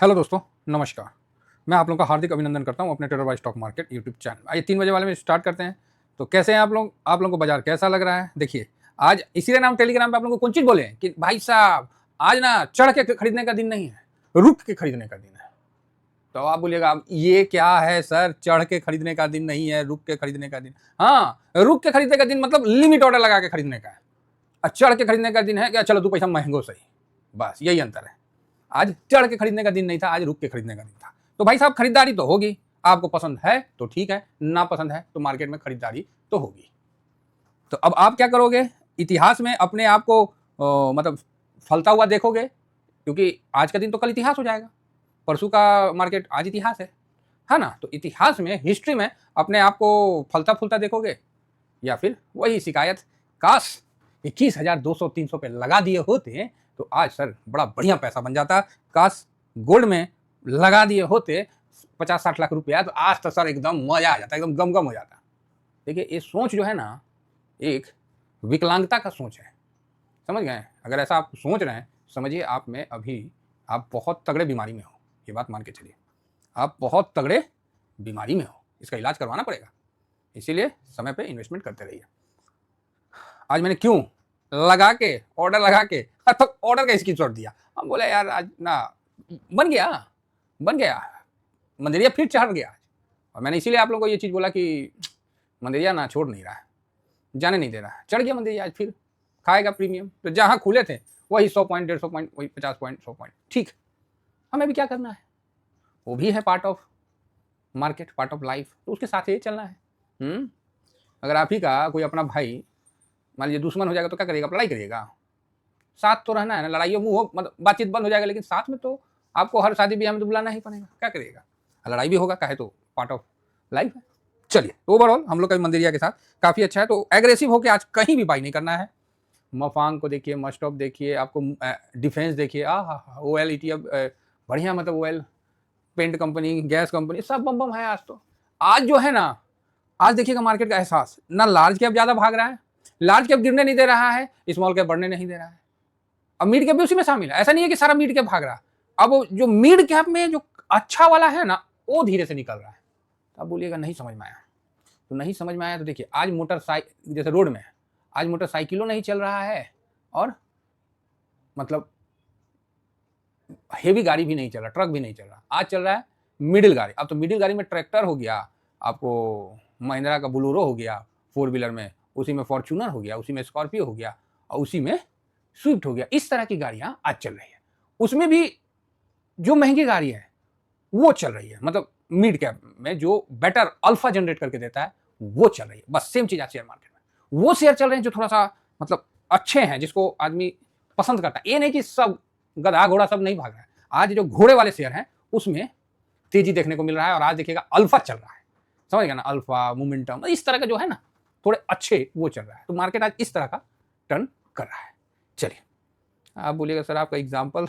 Hello दोस्तों, नमस्कार। मैं आप लोगों का हार्दिक अभिनंदन करता हूं अपने trader by stock market YouTube channel. आइए 3 बजे वाले में स्टार्ट करते हैं। तो कैसे हैं आप लोग? आप लोगों को बाजार कैसा लग रहा है? देखिए, आज इसीलिए नाम टेलीग्राम पे आप लोगों को कौन चीज़ बोले कि भाई साहब आज ना चढ़ के खरीदने का दिन नहीं है, रुक के खरीदने का दिन है। तो आप बोलिएगा अब ये क्या है सर, चढ़ के खरीदने का दिन नहीं है, रुक के खरीदने का दिन। हाँ, रुक के खरीदने का दिन मतलब लिमिट ऑर्डर लगा के खरीदने का है, और चढ़ के खरीदने का दिन है क्या, चलो 2 पैसा महंगो सही। बस यही अंतर है। आज चढ़ के खरीदने का दिन नहीं था, आज रुक के खरीदने का दिन था। तो भाई साहब खरीदारी तो होगी, आपको पसंद है तो ठीक है, ना पसंद है तो मार्केट में खरीदारी तो होगी। तो अब आप क्या करोगे? इतिहास में अपने आप को मतलब फलता हुआ देखोगे, क्योंकि आज का दिन तो कल इतिहास हो जाएगा, परसों का मार्केट आज इतिहास है ना? तो इतिहास में, हिस्ट्री में अपने आप को फलता फूलता देखोगे, या फिर वही शिकायत, काश 21,200-300 पे लगा दिए होते तो आज सर बड़ा बढ़िया पैसा बन जाता। काश गोल्ड में लगा दिए होते 50-60 लाख रुपया, तो आज तो सर एकदम मजा आ जाता, एकदम गम हो जाता। देखिए, ये सोच जो है ना, एक विकलांगता का सोच है, समझ गए? अगर ऐसा आप सोच रहे हैं, समझिए आप में अभी आप बहुत तगड़े बीमारी में हो। ये बात मान के चलिए, आप बहुत तगड़े बीमारी में हो, इसका इलाज करवाना पड़ेगा। इसीलिए समय पे इन्वेस्टमेंट करते रहिए। आज मैंने क्यों लगा के ऑर्डर लगा के तो ऑर्डर का स्क्रीनशॉट दिया। हम बोले यार आज ना बन गया मंदिरिया फिर चढ़ गया आज। और मैंने इसीलिए आप लोगों को ये चीज़ बोला कि मंदिरिया ना छोड़ नहीं रहा है, जाने नहीं दे रहा है, चढ़ गया मंदिरिया आज, फिर खाएगा प्रीमियम। तो जहाँ खुले थे वही 100 पॉइंट, 150 पॉइंट, वही 50 पॉइंट, 100 पॉइंट, ठीक। हमें भी क्या करना है, वो भी है part of market, part of life, तो उसके साथ ही चलना है। अगर आप ही का कोई अपना भाई मान लीजिए दुश्मन हो जाएगा तो क्या करिएगा? लड़ाई करिएगा? साथ तो रहना है ना, लड़ाई मुंह हो मतलब बातचीत बंद हो जाएगा, लेकिन साथ में तो आपको हर शादी ब्याह में तो बुलाना ही पड़ेगा, क्या करिएगा? लड़ाई भी होगा, काहे तो पार्ट ऑफ लाइफ है। चलिए, तो ओवरऑल हम लोग का मंदिरिया के साथ काफ़ी अच्छा है। तो एग्रेसिव होकर आज कहीं भी बाई नहीं करना है। मफांग को देखिए, मस्टॉप देखिए, आपको डिफेंस देखिए, OL ETF बढ़िया, मतलब OL paint company, gas company, सब बम बम है आज। तो आज जो है ना, आज देखिएगा मार्केट का एहसास ना, लार्ज कैप ज़्यादा भाग रहा है, लार्ज कैप गिरने नहीं दे रहा है, स्मॉल कैप बढ़ने नहीं दे रहा है। अब मिड कैप भी उसी में शामिल है, ऐसा नहीं है कि सारा मिड कैप भाग रहा है। अब जो मिड कैप में जो अच्छा वाला है ना, वो धीरे से निकल रहा है। तो अब बोलिएगा नहीं समझ में आया, तो नहीं समझ में आया तो देखिए, आज मोटरसाइकिल जैसे रोड में आज मोटरसाइकिलों नहीं चल रहा है, और मतलब हेवी गाड़ी भी नहीं चल रहा, ट्रक भी नहीं चल रहा, आज चल रहा है मिडिल गाड़ी। अब तो मिडिल गाड़ी में ट्रैक्टर हो गया, आपको महिंद्रा का बुलोरो हो गया 4 व्हीलर में, उसी में फॉर्च्यूनर हो गया, उसी में स्कॉर्पियो हो गया, और उसी में स्विफ्ट हो गया। इस तरह की गाड़ियां आज चल रही है। उसमें भी जो महंगी गाड़ी है वो चल रही है, मतलब मिड कैप में जो बेटर अल्फा जनरेट करके देता है वो चल रही है। बस सेम चीज आज शेयर मार्केट में वो शेयर चल रहे हैं जो थोड़ा सा मतलब अच्छे हैं, जिसको आदमी पसंद करता है। ये नहीं कि सब गधा घोड़ा सब नहीं भाग रहा है। आज जो घोड़े वाले शेयर हैं उसमें तेजी देखने को मिल रहा है, और आज देखिएगा अल्फा चल रहा है, समझ गया ना? अल्फा, मोमेंटम, इस तरह का जो है ना थोड़े अच्छे वो चल रहा है। तो मार्केट आज इस तरह का टर्न कर रहा है। चलिए, आप बोलिएगा सर आपका एग्जाम्पल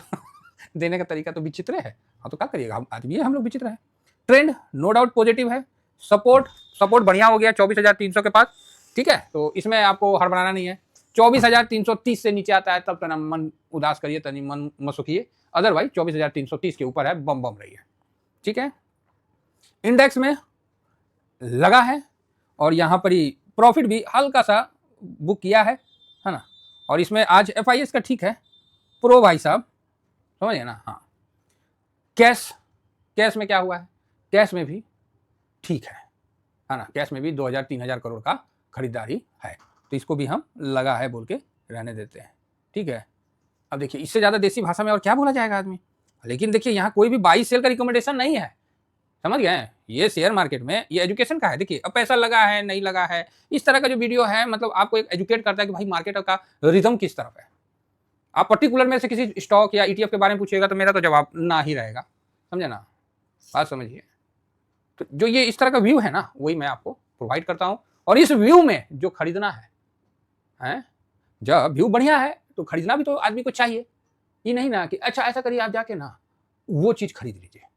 देने का तरीका तो विचित्र है। हाँ, तो क्या करिएगा, हम आदमी है, हम लोग विचित्र है। ट्रेंड नो डाउट पॉजिटिव है, सपोर्ट बढ़िया हो गया 24,300 के पास, ठीक है। तो इसमें आपको हड़बड़ाना नहीं है। 24,330 से नीचे आता है तब तना मन उदास करिए, तनी मन मसुखिए, अदरवाइज 24,330 के ऊपर है, बम बम रही है, ठीक है। इंडेक्स में लगा है, और यहाँ पर ही प्रॉफिट भी हल्का सा बुक किया है ना। और इसमें आज FIS का ठीक है, प्रो भाई साहब, समझिए ना। हाँ, कैश में क्या हुआ है? कैश में भी ठीक है ना। कैश में भी 2,000-3,000 करोड़ का खरीदारी है, तो इसको भी हम लगा है बोल के रहने देते हैं, ठीक है। अब देखिए, इससे ज़्यादा देसी भाषा में और क्या बोला जाएगा आदमी। लेकिन देखिए, यहाँ कोई भी बाई सेल का रिकमेंडेशन नहीं है, समझ गए? ये शेयर मार्केट में ये एजुकेशन का है। देखिए, अब पैसा लगा है नहीं लगा है, इस तरह का जो वीडियो है, मतलब आपको एक एजुकेट करता है कि भाई मार्केट का रिदम किस तरफ है। आप पर्टिकुलर में से किसी स्टॉक या ETF के बारे में पूछिएगा तो मेरा तो जवाब ना ही रहेगा, समझे ना, बात समझिए। तो जो ये इस तरह का व्यू है ना, वही मैं आपको प्रोवाइड करता हूँ। और इस व्यू में जो खरीदना है, जब व्यू बढ़िया है तो खरीदना भी तो आदमी को चाहिए। ये नहीं ना कि अच्छा ऐसा करिए आप जाके ना वो चीज़ खरीद लीजिए।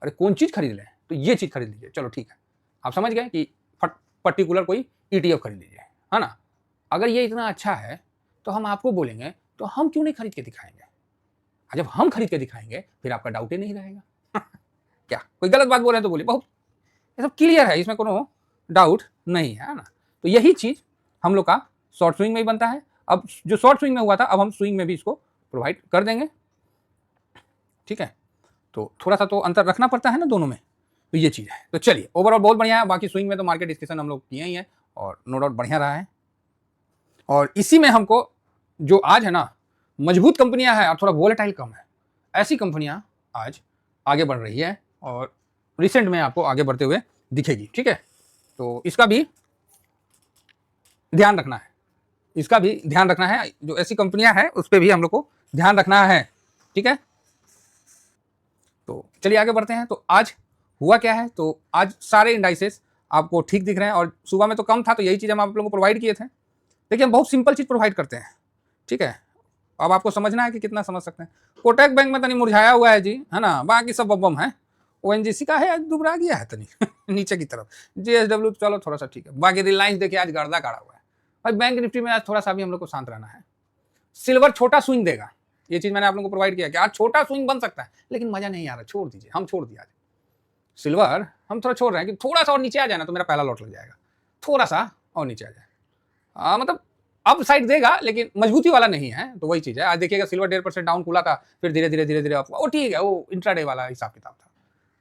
अरे कौन चीज़ खरीद लें? तो ये चीज़ खरीद लीजिए, चलो ठीक है। आप समझ गए कि पर्टिकुलर कोई ETF खरीद लीजिए, है ना। अगर ये इतना अच्छा है तो हम आपको बोलेंगे तो हम क्यों नहीं खरीद के दिखाएंगे? जब हम खरीद के दिखाएंगे फिर आपका डाउट ही नहीं रहेगा। क्या कोई गलत बात बोल रहे हैं तो बोलिए, बहुत ये सब क्लियर है, इसमें कोनो डाउट नहीं है ना। तो यही चीज़ हम लोग का शॉर्ट स्विंग में ही बनता है। अब जो शॉर्ट स्विंग में हुआ था, अब हम स्विंग में भी इसको प्रोवाइड कर देंगे, ठीक है। तो थोड़ा सा तो अंतर रखना पड़ता है ना दोनों में, तो ये चीज़ है। तो चलिए, ओवरऑल बहुत बढ़िया है। बाकी स्विंग में तो मार्केट डिस्कशन हम लोग किए ही है और नो डाउट बढ़िया रहा है। और इसी में हमको जो आज है ना मजबूत कंपनियां हैं और थोड़ा वोलेटाइल कम है, ऐसी कंपनियां आज आगे बढ़ रही है और रिसेंट में आपको आगे बढ़ते हुए दिखेगी, ठीक है। तो इसका भी ध्यान रखना है, इसका भी ध्यान रखना है। जो ऐसी कंपनियां हैं उस पर भी हम लोग को ध्यान रखना है, ठीक है। तो चलिए आगे बढ़ते हैं। तो आज हुआ क्या है, तो आज सारे इंडाइसेस आपको ठीक दिख रहे हैं और सुबह में तो कम था, तो यही चीज़ हम आप लोगों को प्रोवाइड किए थे। देखिए हम बहुत सिंपल चीज़ प्रोवाइड करते हैं, ठीक है। अब आपको समझना है कि कितना समझ सकते हैं। कोटक बैंक में तनी मुरझाया हुआ है जी, है ना, बाकी सब बम है। ओएनजीसी का है आज दुबरा गया है तनी नीचे की तरफ। जेएसडब्ल्यू चलो थोड़ा सा ठीक है, बाकी रिलायंस देखिए आज गर्दा काढ़ा हुआ है। और बैंक निफ्टी में आज थोड़ा सा भी हम लोग को शांत रहना है। सिल्वर छोटा स्विंग देगा, ये चीज़ मैंने आप लोगों को प्रोवाइड किया कि आज छोटा स्विंग बन सकता है, लेकिन मजा नहीं आ रहा, छोड़ दीजिए, हम छोड़ दिया आज सिल्वर, हम थोड़ा छोड़ रहे हैं कि थोड़ा सा और नीचे आ जाए ना तो मेरा पहला लॉट लग जाएगा, थोड़ा सा और नीचे आ जाए। मतलब अप साइड देगा लेकिन मजबूती वाला नहीं है। तो वही चीज़ है, आज देखिएगा सिल्वर 1.5% डाउन खुला था, फिर धीरे धीरे धीरे धीरे वो ठीक है, वो इंट्राडे वाला हिसाब किताब था।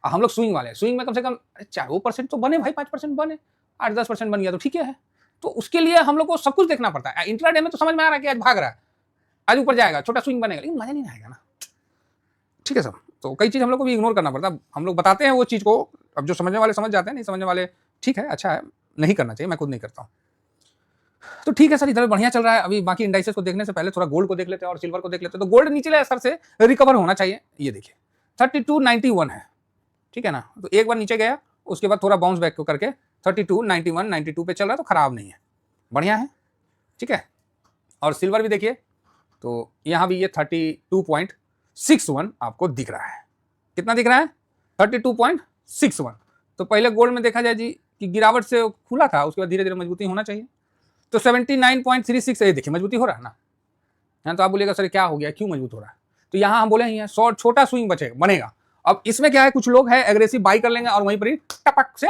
हम लोग स्विंग वाले हैं, स्विंग में कम से कम 4% तो बने भाई, 5% बने, 8-10% बन गया तो ठीक है। तो उसके लिए हम लोग को सब कुछ देखना पड़ता है। इंट्राडे में तो समझ में आ रहा है कि आज भाग रहा है, आज ऊपर जाएगा, छोटा स्विंग बनेगा, लेकिन मजा नहीं आएगा ना, ठीक है सब। तो कई चीज़ हम लोग को भी इग्नोर करना पड़ता है। हम लोग बताते हैं वो चीज़ को, अब जो समझने वाले समझ जाते हैं, नहीं समझने वाले ठीक है, अच्छा है, नहीं करना चाहिए, मैं खुद नहीं करता हूँ। तो ठीक है सर, इधर बढ़िया चल रहा है। अभी बाकी इंडाइसेस को देखने से पहले थोड़ा गोल्ड को देख लेते हैं और सिल्वर को देख लेते हैं। तो गोल्ड निचले स्तर से रिकवर होना चाहिए, ये देखिए 3291 है, ठीक है ना। तो एक बार नीचे गया, उसके बाद थोड़ा बाउंस बैक करके 3291 92 पे चल रहा है, तो खराब नहीं है, बढ़िया है, ठीक है। और सिल्वर भी देखिए, तो यहाँ भी ये 32.61 आपको दिख रहा है। कितना दिख रहा है? 32.61। तो पहले गोल्ड में देखा जाए जी कि गिरावट से खुला था, उसके बाद धीरे धीरे मजबूती होना चाहिए। तो 79.36 ये देखिए मजबूती हो रहा है ना। है तो आप बोलिएगा सर क्या हो गया, क्यों मजबूत हो रहा है? तो यहाँ हम बोले ही हैं शॉर्ट छोटा स्विंग बनेगा। अब इसमें क्या है, कुछ लोग हैं एग्रेसिव बाई कर लेंगे और वहीं पर ही टपक से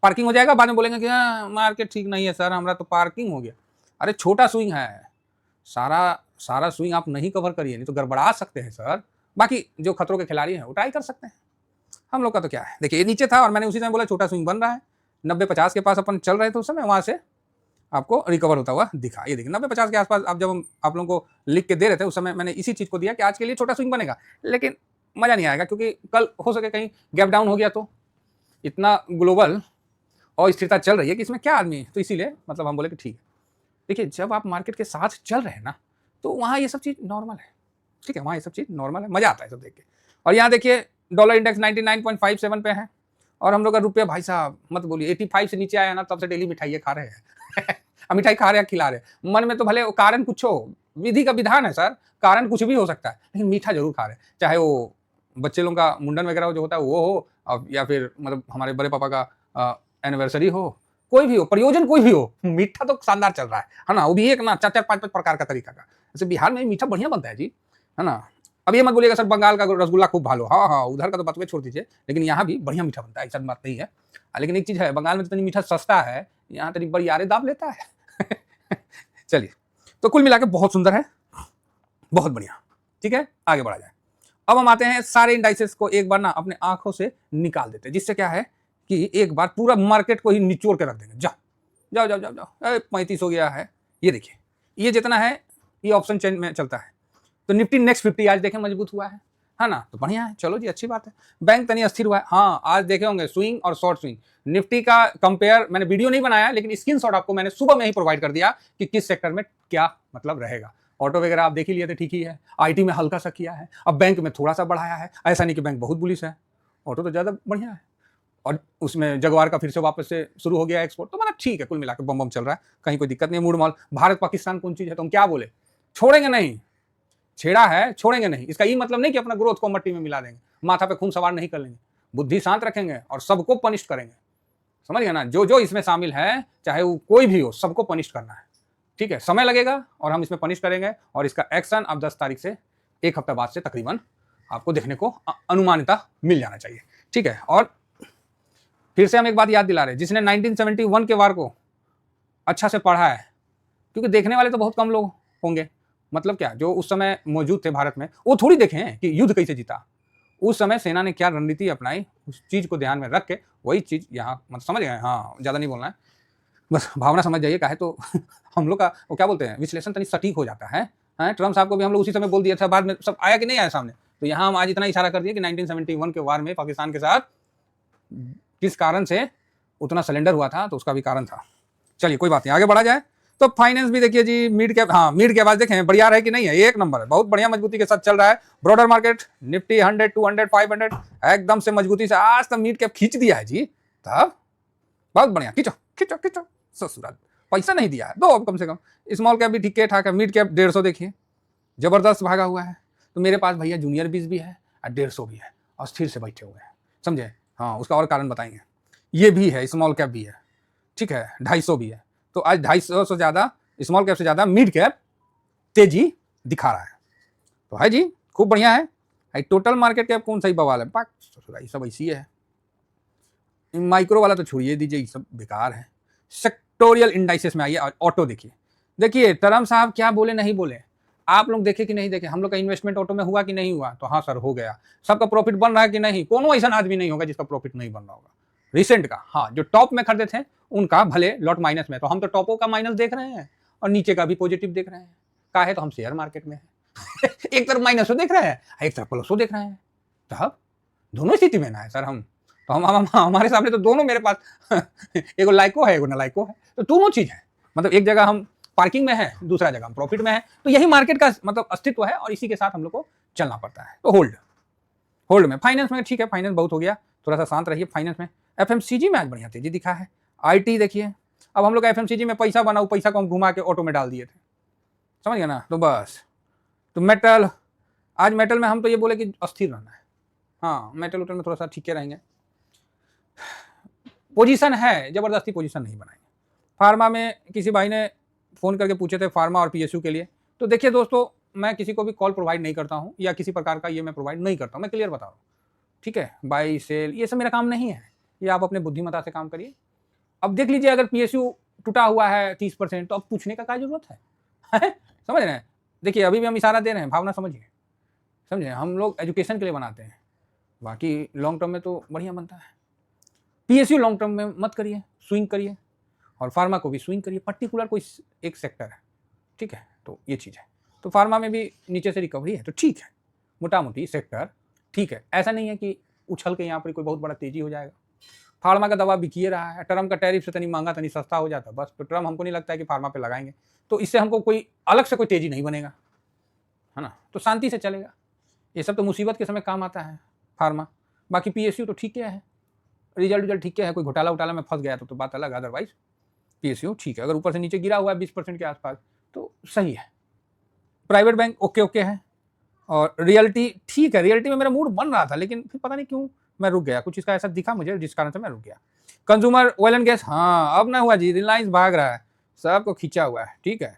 पार्किंग हो जाएगा। बाद में बोलेंगे कि हाँ मार्केट ठीक नहीं है सर, हमारा तो पार्किंग हो गया। अरे छोटा स्विंग है, सारा स्विंग आप नहीं कवर करिए, नहीं तो गड़बड़ा सकते हैं सर। बाकी जो खतरों के खिलाड़ी हैं वो ट्राई कर सकते हैं। हम लोग का तो क्या है, देखिए ये नीचे था और मैंने उसी समय बोला छोटा स्विंग बन रहा है। 90-50 के पास अपन चल रहे थे उस समय, वहां से आपको रिकवर होता हुआ दिखा। ये देखिए 90-50 के आसपास आप जब हम आप लोगों को लिख के दे रहे थे उस समय मैंने इसी चीज़ को दिया कि आज के लिए छोटा स्विंग बनेगा, लेकिन मज़ा नहीं आएगा क्योंकि कल हो सके कहीं गैप डाउन हो गया। तो इतना ग्लोबल और स्थिरता चल रही है कि इसमें क्या आदमी है, तो इसीलिए मतलब हम बोले कि ठीक है। देखिए जब आप मार्केट के साथ चल रहे हैं ना तो वहाँ ये सब चीज़ नॉर्मल है, ठीक है, वहाँ ये सब चीज़ नॉर्मल है, मज़ा आता है सब देख के। और यहाँ देखिए डॉलर इंडेक्स 99.57 पे है और हम लोग का रुपया भाई साहब मत बोलिए 85 से नीचे आया ना तब से डेली मिठाई खा रहे हैं मिठाई खा रहे हैं, खिला रहे हैं। मन में तो भले कारण कुछ हो, विधि का विधान है सर, कारण कुछ भी हो सकता है, लेकिन मीठा जरूर खा रहे हैं। चाहे वो बच्चे लोगों का मुंडन वगैरह जो होता है वो हो, या फिर मतलब हमारे बड़े पापा का एनिवर्सरी हो, कोई भी हो, प्रयोजन कोई भी हो, मीठा तो शानदार चल रहा है ना। वो भी एक ना 4-4 5-5 प्रकार का तरीका का। जैसे बिहार में मीठा बढ़िया बनता है जी, है ना। अब ये मत बोलिएगा सर बंगाल का रसगुल्ला खूब भालो, हाँ उधर का तो बात छोड़ दीजिए, लेकिन यहाँ भी बढ़िया मीठा बनता है, ऐसा बात नहीं है। लेकिन एक चीज़ है, बंगाल में तो मीठा सस्ता है, यहाँ तनी बड़ी यारे दाब लेता है चलिए, तो कुल मिला के बहुत सुंदर है, बहुत बढ़िया, ठीक है, आगे बढ़ा जाए। अब हम आते हैं सारे इंडाइसेस को एक बार ना अपने आंखों से निकाल देते हैं, जिससे क्या है कि एक बार पूरा मार्केट को ही निचोड़ के रख देंगे। जाओ 35 हो गया है, ये देखिए ये जितना है ये ऑप्शन चेंज में चलता है। तो निफ्टी नेक्स्ट 50 आज देखें मजबूत हुआ है ना, तो बढ़िया है, चलो जी अच्छी बात है। बैंक तनी अस्थिर हुआ है, हाँ आज देखे होंगे स्विंग और शॉर्ट स्विंग। निफ्टी का कंपेयर मैंने वीडियो नहीं बनाया, लेकिन स्क्रीनशॉट आपको मैंने सुबह में ही प्रोवाइड कर दिया कि किस सेक्टर में क्या मतलब रहेगा। ऑटो वगैरह आप देख ही लिए थे, ठीक ही है। आईटी में हल्का सा किया है, अब बैंक में थोड़ा सा बढ़ाया है, ऐसा नहीं कि बैंक बहुत बुलिश है, ऑटो तो ज़्यादा बढ़िया है। और उसमें जगवार का फिर से वापस से शुरू हो गया एक्सपोर्ट, तो मतलब ठीक है, कुल मिलाकर बम बम चल रहा है, कहीं कोई दिक्कत नहीं। मूड माल भारत पाकिस्तान कौन चीज़ है तो हम क्या बोले, छोड़ेंगे नहीं, छेड़ा है छोड़ेंगे नहीं। इसका ये मतलब नहीं कि अपना ग्रोथ को मट्टी में मिला देंगे, माथा पे खून सवार नहीं कर लेंगे, बुद्धि शांत रखेंगे और सबको पनिश करेंगे, समझ गए ना। जो इसमें शामिल है चाहे वो कोई भी हो, सबको पनिश करना है, ठीक है। समय लगेगा और हम इसमें पनिश करेंगे और इसका एक्शन अब 10 तारीख से एक हफ्ता बाद से तकरीबन आपको देखने को अनुमानिता मिल जाना चाहिए, ठीक है। और फिर से हम एक बात याद दिला रहे हैं, जिसने 1971 के वार को अच्छा से पढ़ा है, क्योंकि देखने वाले तो बहुत कम लोग होंगे, मतलब क्या, जो उस समय मौजूद थे भारत में, वो थोड़ी देखे हैं कि युद्ध कैसे जीता, उस समय सेना ने क्या रणनीति अपनाई, उस चीज़ को ध्यान में रख के वही चीज़ यहाँ मतलब समझ गए। हाँ, ज़्यादा नहीं बोलना है, बस भावना समझ जाइए, काहे तो हम लोग का वो क्या बोलते हैं, विश्लेषण तनी सटीक हो जाता है। ट्रम्प साहब को भी हम लोग उसी समय बोल दिया था, बाद में सब आया कि नहीं आया सामने। तो यहाँ हम आज इतना इशारा कर दिए कि 1971 के वार में पाकिस्तान के साथ किस कारण से उतना सिलेंडर हुआ था, तो उसका भी कारण था। चलिए कोई बात नहीं, आगे बढ़ा जाए। तो फाइनेंस भी देखिए जी, मिड कैप, हाँ मिड कैप आज देखें बढ़िया है कि नहीं है, एक नंबर है, बहुत बढ़िया मजबूती के साथ चल रहा है। ब्रॉडर मार्केट निफ्टी 100, 200, 500 एकदम से मजबूती से आज तक मिड कैप खींच दिया है जी, तब बहुत बढ़िया, खींचो खींचो खींचो, ससुराल पैसा नहीं दिया है, दो अब कम से कम। स्मॉल कैप भी ठीक ठाक है, मिड कैप 150 देखिए जबरदस्त भागा हुआ है। तो मेरे पास भैया जूनियर 20 भी है और 150 भी है, और स्थिर से बैठे हुए हैं, समझे। हाँ, उसका और कारण बताएंगे। ये भी है, स्मॉल कैप भी है, ठीक है, 250 भी है। तो आज 250 से ज़्यादा स्मॉल कैप से ज़्यादा मिड कैप तेजी दिखा रहा है, तो है जी, खूब बढ़िया है। टोटल मार्केट कैप कौन सा ही बवाल है, पाक सब ऐसी है। माइक्रो वाला तो छोड़िए दीजिए, सब बेकार है। सेक्टोरियल इंडाइसेस में आइए, ऑटो देखिए। देखिए ट्रम्प साहब क्या बोले नहीं बोले, आप लोग देखे कि नहीं देखे, हम लोग का इन्वेस्टमेंट ऑटो में हुआ कि नहीं हुआ, तो हाँ सर हो गया। सबका प्रॉफिट बन रहा है कि नहीं, कोनो ऐसा आदमी नहीं होगा जिसका प्रॉफिट नहीं बन रहा होगा रिसेंट का। हाँ, जो टॉप में खरीदे थे उनका भले लॉट माइनस में, तो हम तो टॉपों का माइनस देख रहे हैं और नीचे का भी पॉजिटिव देख रहे हैं। का है तो हम शेयर मार्केट में है एक तरफ माइनस देख रहे हैं, एक तरफ प्लस देख रहे हैं, तो दोनों स्थिति में ना है सर हम। तो हम हमारे सामने तो दोनों मेरे पास एगो लाइको है, एगो नलाइको है, तो दोनों चीज है। मतलब एक जगह हम पार्किंग में है, दूसरा जगह हम प्रॉफिट में है। तो यही मार्केट का मतलब अस्तित्व है, और इसी के साथ हम लोग को चलना पड़ता है। तो होल्ड में फाइनेंस में ठीक है, फाइनेंस बहुत हो गया, थोड़ा सा शांत रहिए फाइनेंस में। एफएमसीजी में आज बढ़िया तेजी दिखा है। आईटी देखिए, अब हम लोग एफएमसीजी में पैसा बनाओ, पैसा को हम घुमा के ऑटो में डाल दिए थे, समझ गए ना। तो बस, तो मेटल, आज मेटल में हम तो ये बोले कि अस्थिर रहना है। हाँ, मेटल उटल में थोड़ा सा ठीक रहेंगे। पोजीशन है, जबरदस्ती पोजीशन नहीं बनाएंगे। फार्मा में किसी भाई ने फ़ोन करके पूछे थे फार्मा और पीएसयू के लिए। तो देखिए दोस्तों, मैं किसी को भी कॉल प्रोवाइड नहीं करता हूँ, या किसी प्रकार का ये मैं प्रोवाइड नहीं करता हूँ, मैं क्लियर बता रहा हूँ, ठीक है। बाई सेल ये सब मेरा काम नहीं है, ये आप अपने बुद्धिमत्ता से काम करिए। अब देख लीजिए, अगर पीएसयू टूटा हुआ है 30%, तो अब पूछने का क्या जरूरत है समझ रहे हैं। देखिए अभी भी हम इशारा दे रहे हैं, भावना समझिए, समझे। हम लोग एजुकेशन के लिए बनाते हैं, बाकी लॉन्ग टर्म में तो बढ़िया बनता है। पीएसयू लॉन्ग टर्म में मत करिए, स्विंग करिए, और फार्मा को भी स्विंग करिए, पर्टिकुलर कोई एक सेक्टर है, ठीक है। तो ये चीज़ है। तो फार्मा में भी नीचे से रिकवरी है, तो ठीक है, मोटा मोटी सेक्टर ठीक है। ऐसा नहीं है कि उछल के यहाँ पर कोई बहुत बड़ा तेजी हो जाएगा। फार्मा का दवा बिकिए रहा है, ट्रम्प का टैरिफ से तनी महंगा तनी सस्ता हो जाता, बस। तो ट्रम्प हमको नहीं लगता है कि फार्मा पे लगाएंगे, तो इससे हमको कोई अलग से कोई तेजी नहीं बनेगा, है ना। तो शांति से चलेगा, ये सब तो मुसीबत के समय काम आता है फार्मा। बाकी पीएसयू तो ठीक है, रिजल्ट ठीक है, कोई घोटाला उटाला में फंस गया तो बात अलग, अदरवाइज पीएसयू ठीक है। अगर ऊपर से नीचे गिरा हुआ है 20% के आसपास तो सही है। प्राइवेट बैंक ओके है, और रियल्टी ठीक है। रियल्टी में मेरा मूड बन रहा था, लेकिन फिर पता नहीं क्यों मैं रुक गया, कुछ इसका ऐसा दिखा मुझे जिस कारण से मैं रुक गया। कंज्यूमर ऑयल एंड गैस, हाँ अब ना हुआ जी, रिलायंस भाग रहा है, सबको खींचा हुआ है, ठीक है,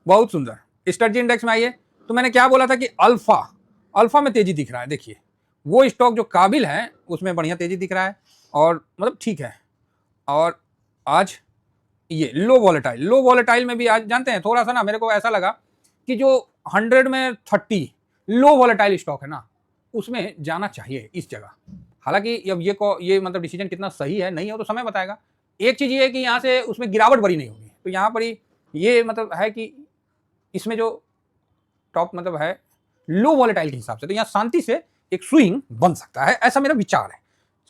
बहुत सुंदर। स्ट्रेटजी इंडेक्स में आइए, तो मैंने क्या बोला था कि अल्फा में तेजी दिख रहा है। देखिए वो स्टॉक जो काबिल है उसमें बढ़िया तेजी दिख रहा है, और मतलब ठीक है। और आज ये लो वॉलेटाइल में भी आज जानते हैं, थोड़ा सा ना मेरे को ऐसा लगा कि जो 100 में 30 लो वॉलेटाइल स्टॉक है ना, उसमें जाना चाहिए इस जगह। हालांकि अब ये मतलब डिसीजन कितना सही है नहीं हो तो समय बताएगा। एक चीज़ ये है कि यहाँ से उसमें गिरावट बड़ी नहीं होगी, तो यहाँ पर ही ये मतलब है कि इसमें जो टॉप मतलब है लो वॉलेटाइल के हिसाब से, तो यहाँ शांति से एक स्विंग बन सकता है, ऐसा मेरा विचार है,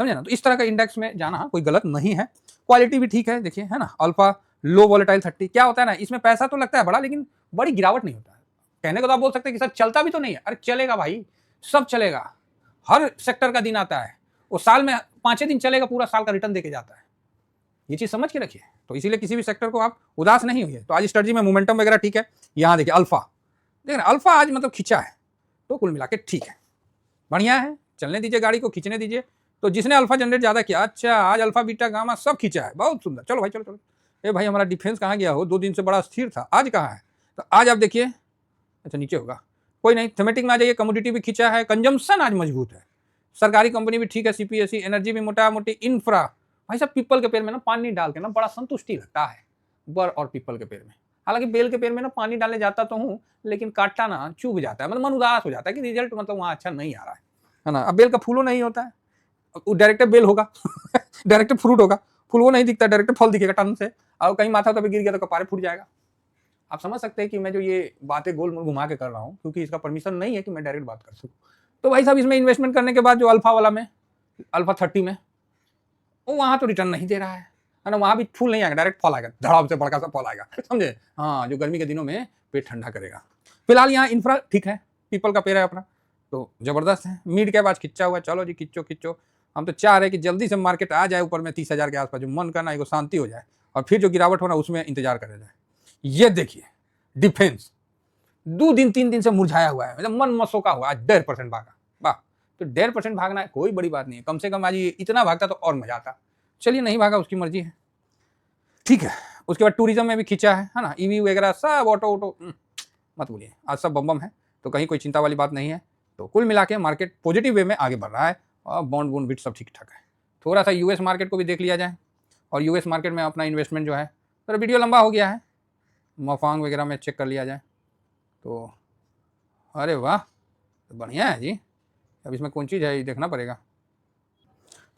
समझे ना। तो इस तरह का इंडेक्स में जाना कोई गलत नहीं है। क्वालिटी भी ठीक है, देखिए, है ना। अल्फा लो वॉलेटाइल 30 क्या होता है ना, इसमें पैसा तो लगता है बड़ा, लेकिन बड़ी गिरावट नहीं होता है। कहने को तो आप बोल सकते हैं कि सर चलता भी तो नहीं है, अरे चलेगा भाई, सब चलेगा। हर सेक्टर का दिन आता है, वो साल में 5 दिन चलेगा, पूरा साल का रिटर्न देके जाता है, ये चीज समझ के रखिए। तो इसीलिए किसी भी सेक्टर को आप उदास नहीं हुए। तो आज स्ट्रेटजी में मोमेंटम वगैरह ठीक है। यहाँ देखिए अल्फा, देखिए अल्फा आज मतलब खींचा है, तो कुल मिला के ठीक है, बढ़िया है, चलने दीजिए गाड़ी को, खींचने दीजिए। तो जिसने अल्फा जनरेट ज़्यादा किया, अच्छा आज अल्फा बीटा गामा सब खींचा है, बहुत सुंदर। चलो भाई चलो। ए भाई हमारा डिफेंस कहाँ गया हो, 2 दिन से बड़ा स्थिर था, आज कहाँ है। तो आज आप देखिए, अच्छा नीचे होगा, कोई नहीं, थीमेटिक में आ जाइए। कमोडिटी भी खींचा है, कंजम्पशन आज मजबूत है, सरकारी कंपनी भी ठीक है, सीपीएसई, एनर्जी भी मोटा मोटी, इंफ्रा। भाई साहब पीपल के पेड़ में ना पानी डाल के ना बड़ा संतुष्टि लगता है, बर और पीपल के पेड़ में। हालांकि बेल के पेड़ में ना पानी डालने जाता तो हूँ, लेकिन काटता ना चुभ जाता है, मतलब मन उदास हो जाता है कि रिजल्ट मतलब वहाँ अच्छा नहीं आ रहा है ना। अब बेल का फूलो नहीं होता है, वो डायरेक्ट बेल होगा डायरेक्ट फ्रूट होगा, फूल वो नहीं दिखता, डायरेक्ट फल दिखेगा टन से, और कहीं माथा तो गिर गया तो कपारे फूट जाएगा। आप समझ सकते हैं कि मैं जो ये बातें गोल मोल घुमा के कर रहा हूँ, क्योंकि इसका परमिशन नहीं है कि मैं डायरेक्ट बात कर सकूँ। तो भाई साहब इसमें इन्वेस्टमेंट करने के बाद जो अल्फा वाला में, अल्फा 30 में, वो वहां तो रिटर्न नहीं दे रहा है ना, वहां भी फूल नहीं आएगा, डायरेक्ट फल आएगा, धड़ाम से बड़का सा फल आएगा, समझे। हाँ, जो गर्मी के दिनों में पेट ठंडा करेगा। फिलहाल यहाँ इंफ्रा ठीक है, पीपल का पेड़ है अपना, तो जबरदस्त है। मिड कैप आज खिंचा हुआ, चलो जी खिंचो खिंचो। हम तो चाह रहे हैं कि जल्दी से मार्केट आ जाए ऊपर में 30,000 के आसपास, जो मन करना है शांति हो जाए, और फिर जो गिरावट होना उसमें इंतजार करा जाए। ये देखिए डिफेंस 2 दिन 3 दिन से मुरझाया हुआ है, मतलब मन मसोका हुआ, आज 1.5% भागा, वाह। तो 1.5% भागना है कोई बड़ी बात नहीं है, कम से कम आज ये इतना भागता तो और मजा आता। चलिए नहीं भागा, उसकी मर्जी है, ठीक है। उसके बाद टूरिज्म में भी खींचा है ना, ईवी वगैरह सब, ऑटो मत बोलिए, आज सब बम है, तो कहीं कोई चिंता वाली बात नहीं है। तो कुल मिला के मार्केट पॉजिटिव वे में आगे बढ़ रहा है, और बॉन्ड वॉन्ड बिट सब ठीक ठाक है। थोड़ा सा यूएस मार्केट को भी देख लिया जाए, और यूएस मार्केट में अपना इन्वेस्टमेंट जो है, तो वीडियो लंबा हो गया है, मफांग वगैरह में चेक कर लिया जाए तो अरे वाह, तो बढ़िया है जी। अब इसमें कौन चीज़ है ये देखना पड़ेगा,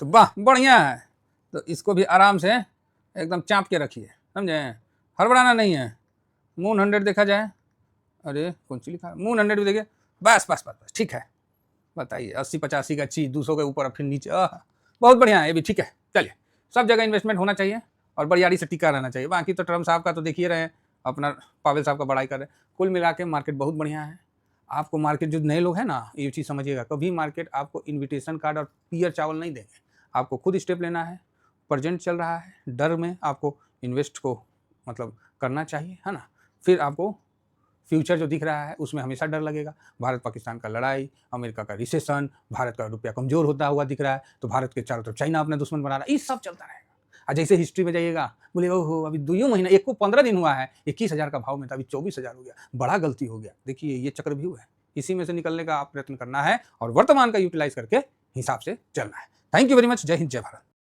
तो वाह बढ़िया है। तो इसको भी आराम से एकदम चाँप के रखिए, समझे, हड़बड़ाना नहीं है। मून 100 देखा जाए, अरे कौन सी लिखा है, मून 100 भी देखिए, बस बस बस बस ठीक है। बताइए 80-85 का चीज़ 200 के ऊपर फिर नीचे, बहुत बढ़िया है, ये भी ठीक है। चलिए, सब जगह इन्वेस्टमेंट होना चाहिए और बरियारी से टिका रहना चाहिए। बाकी तो ट्रम्प साहब का तो देखिए रहे हैं, अपना पावेल साहब का बड़ाई कर रहे हैं। कुल मिला के मार्केट बहुत बढ़िया है। आपको मार्केट, जो नए लोग हैं ना, ये चीज़ समझिएगा, कभी मार्केट आपको इन्विटेशन कार्ड और पियर चावल नहीं देंगे, आपको खुद स्टेप लेना है। प्रेजेंट चल रहा है, डर में आपको इन्वेस्ट को मतलब करना चाहिए, है ना। फिर आपको फ्यूचर जो दिख रहा है उसमें हमेशा डर लगेगा, भारत पाकिस्तान का लड़ाई, अमेरिका का रिसेशन, भारत का रुपया कमजोर होता हुआ दिख रहा है, तो भारत के चारों तरफ चाइना अपना दुश्मन बना रहा है, ये सब चलता रहेगा। और जैसे हिस्ट्री में जाइएगा, बोले ओहो अभी 2 महीना, एक को 15 दिन हुआ है, 21,000 का भाव में था, अभी 24,000 हो गया, बड़ा गलती हो गया। देखिए ये चक्रव्यूह है, इसी में से निकलने का आप प्रयत्न करना है और वर्तमान का यूटिलाइज करके हिसाब से चलना है। थैंक यू वेरी मच, जय हिंद जय भारत।